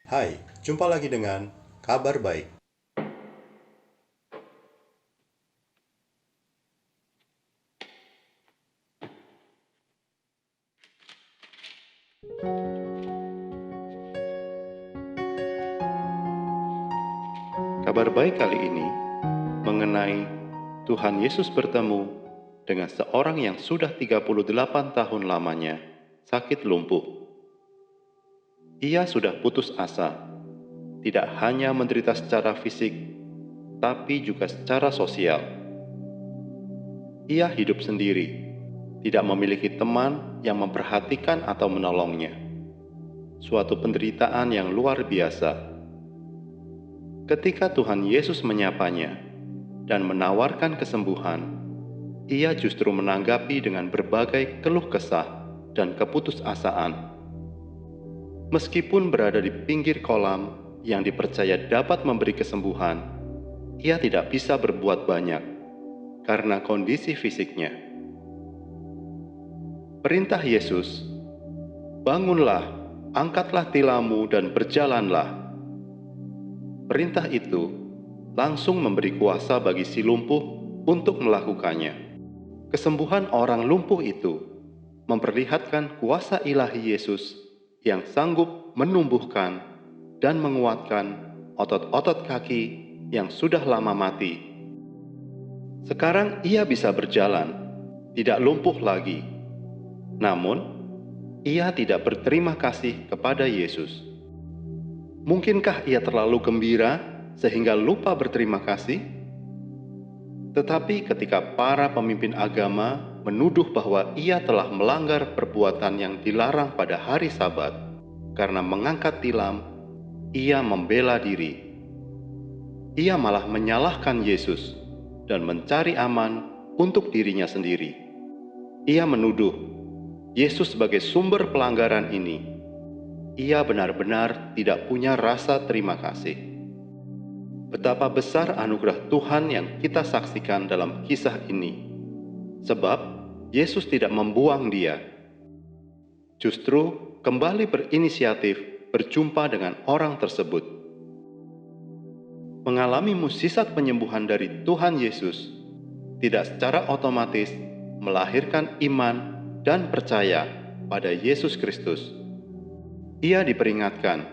Hai, jumpa lagi dengan Kabar Baik. Kabar baik kali ini mengenai Tuhan Yesus bertemu dengan seorang yang sudah 38 tahun lamanya sakit lumpuh. Ia sudah putus asa, tidak hanya menderita secara fisik, tapi juga secara sosial. Ia hidup sendiri, tidak memiliki teman yang memperhatikan atau menolongnya. Suatu penderitaan yang luar biasa. Ketika Tuhan Yesus menyapanya dan menawarkan kesembuhan, ia justru menanggapi dengan berbagai keluh kesah dan keputusasaan. Meskipun berada di pinggir kolam yang dipercaya dapat memberi kesembuhan, ia tidak bisa berbuat banyak karena kondisi fisiknya. Perintah Yesus, "Bangunlah, angkatlah tilammu dan berjalanlah." Perintah itu langsung memberi kuasa bagi si lumpuh untuk melakukannya. Kesembuhan orang lumpuh itu memperlihatkan kuasa ilahi Yesus yang sanggup menumbuhkan dan menguatkan otot-otot kaki yang sudah lama mati. Sekarang ia bisa berjalan, tidak lumpuh lagi. Namun, ia tidak berterima kasih kepada Yesus. Mungkinkah ia terlalu gembira sehingga lupa berterima kasih? Tetapi ketika para pemimpin agama menuduh bahwa ia telah melanggar perbuatan yang dilarang pada hari Sabat karena mengangkat tilam, ia membela diri. Ia malah menyalahkan Yesus dan mencari aman untuk dirinya sendiri. Ia menuduh Yesus sebagai sumber pelanggaran ini. Ia benar-benar tidak punya rasa terima kasih. Betapa besar anugerah Tuhan yang kita saksikan dalam kisah ini. Sebab Yesus tidak membuang dia. Justru kembali berinisiatif berjumpa dengan orang tersebut. Mengalami mukjizat penyembuhan dari Tuhan Yesus tidak secara otomatis melahirkan iman dan percaya pada Yesus Kristus. Ia diperingatkan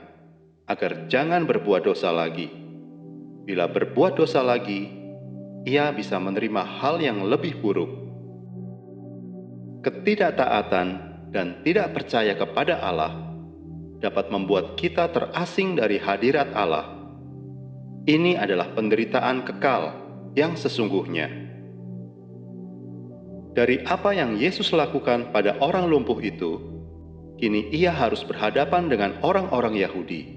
agar jangan berbuat dosa lagi. Bila berbuat dosa lagi, ia bisa menerima hal yang lebih buruk. Ketidaktaatan dan tidak percaya kepada Allah dapat membuat kita terasing dari hadirat Allah. Ini adalah penderitaan kekal yang sesungguhnya. Dari apa yang Yesus lakukan pada orang lumpuh itu, kini ia harus berhadapan dengan orang-orang Yahudi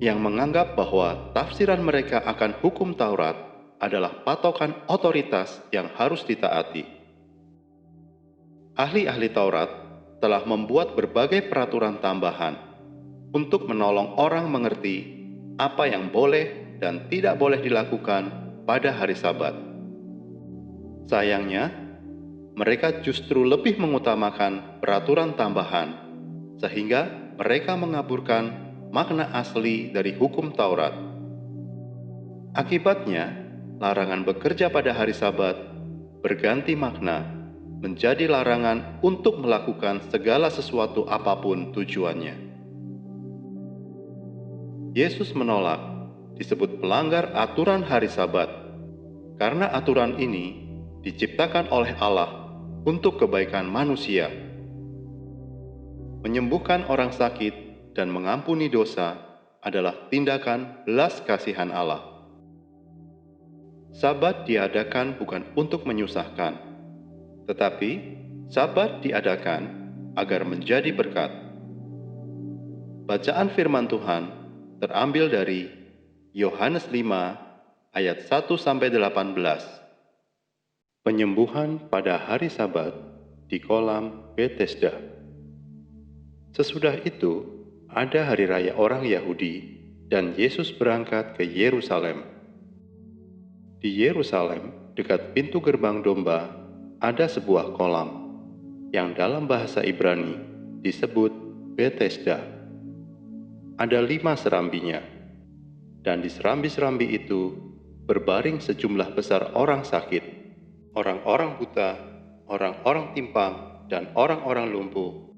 yang menganggap bahwa tafsiran mereka akan hukum Taurat adalah patokan otoritas yang harus ditaati. Ahli-ahli Taurat telah membuat berbagai peraturan tambahan untuk menolong orang mengerti apa yang boleh dan tidak boleh dilakukan pada hari Sabat. Sayangnya, mereka justru lebih mengutamakan peraturan tambahan, sehingga mereka mengaburkan makna asli dari hukum Taurat. Akibatnya, larangan bekerja pada hari Sabat berganti makna menjadi larangan untuk melakukan segala sesuatu apapun tujuannya. Yesus menolak disebut pelanggar aturan hari Sabat, karena aturan ini diciptakan oleh Allah untuk kebaikan manusia. Menyembuhkan orang sakit dan mengampuni dosa adalah tindakan belas kasihan Allah. Sabat diadakan bukan untuk menyusahkan, tetapi Sabat diadakan agar menjadi berkat. Bacaan firman Tuhan terambil dari Yohanes 5 ayat 1-18. Penyembuhan pada hari Sabat di kolam Betesda. Sesudah itu, ada hari raya orang Yahudi dan Yesus berangkat ke Yerusalem. Di Yerusalem, dekat pintu gerbang domba, ada sebuah kolam yang dalam bahasa Ibrani disebut Betesda. ada 5 serambinya, dan di serambi-serambi itu berbaring sejumlah besar orang sakit, orang-orang buta, orang-orang timpang, dan orang-orang lumpuh,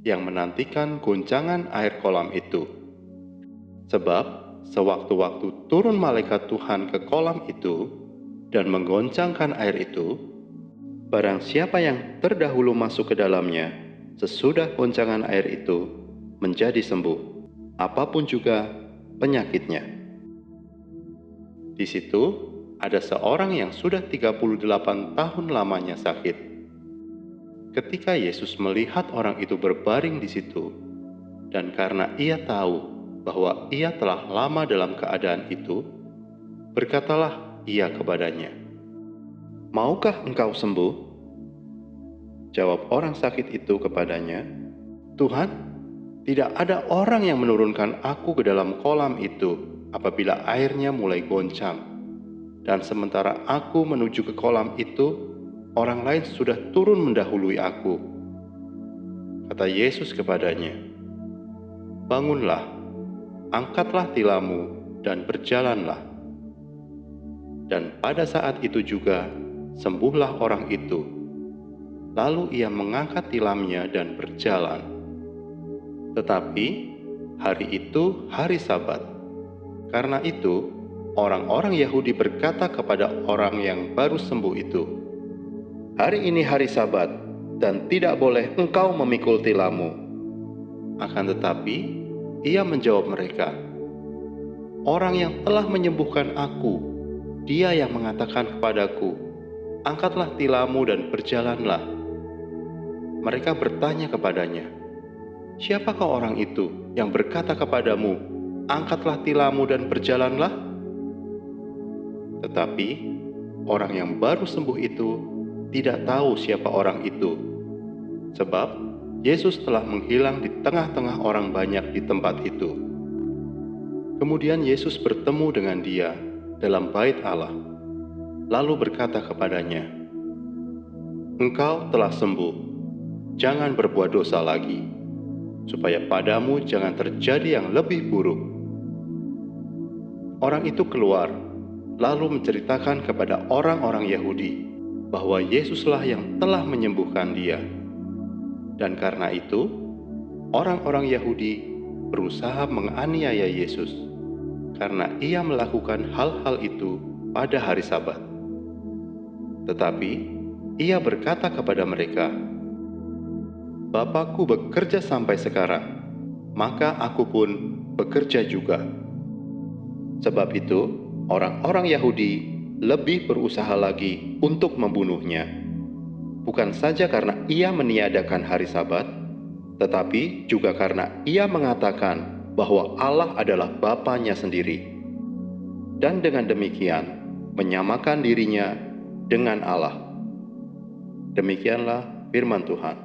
yang menantikan goncangan air kolam itu. Sebab sewaktu-waktu turun malaikat Tuhan ke kolam itu dan menggoncangkan air itu, barang siapa yang terdahulu masuk ke dalamnya, sesudah goncangan air itu menjadi sembuh, apapun juga penyakitnya. Di situ ada seorang yang sudah 38 tahun lamanya sakit. Ketika Yesus melihat orang itu berbaring di situ, dan karena ia tahu bahwa ia telah lama dalam keadaan itu, berkatalah ia kepadanya, "Maukah engkau sembuh?" Jawab orang sakit itu kepadanya, "Tuhan, tidak ada orang yang menurunkan aku ke dalam kolam itu apabila airnya mulai goncang. Dan sementara aku menuju ke kolam itu, orang lain sudah turun mendahului aku." Kata Yesus kepadanya, "Bangunlah, angkatlah tilammu dan berjalanlah." Dan pada saat itu juga sembuhlah orang itu. Lalu ia mengangkat tilamnya dan berjalan. Tetapi hari itu hari Sabat. Karena itu, orang-orang Yahudi berkata kepada orang yang baru sembuh itu, "Hari ini hari Sabat, dan tidak boleh engkau memikul tilammu." Akan tetapi, ia menjawab mereka, "Orang yang telah menyembuhkan aku, dia yang mengatakan kepadaku, 'Angkatlah tilammu dan berjalanlah.'" Mereka bertanya kepadanya, "Siapakah orang itu yang berkata kepadamu, 'Angkatlah tilammu dan berjalanlah'?" Tetapi orang yang baru sembuh itu tidak tahu siapa orang itu, sebab Yesus telah menghilang di tengah-tengah orang banyak di tempat itu. Kemudian Yesus bertemu dengan dia dalam bait Allah, lalu berkata kepadanya, "Engkau telah sembuh. Jangan berbuat dosa lagi, supaya padamu jangan terjadi yang lebih buruk." Orang itu keluar, lalu menceritakan kepada orang-orang Yahudi bahwa Yesuslah yang telah menyembuhkan dia. Dan karena itu, orang-orang Yahudi berusaha menganiaya Yesus, karena ia melakukan hal-hal itu pada hari Sabat. Tetapi ia berkata kepada mereka, "Bapakku bekerja sampai sekarang, maka aku pun bekerja juga." Sebab itu, orang-orang Yahudi lebih berusaha lagi untuk membunuhnya, bukan saja karena ia meniadakan hari Sabat, tetapi juga karena ia mengatakan bahwa Allah adalah Bapanya sendiri, dan dengan demikian menyamakan dirinya dengan Allah. Demikianlah firman Tuhan.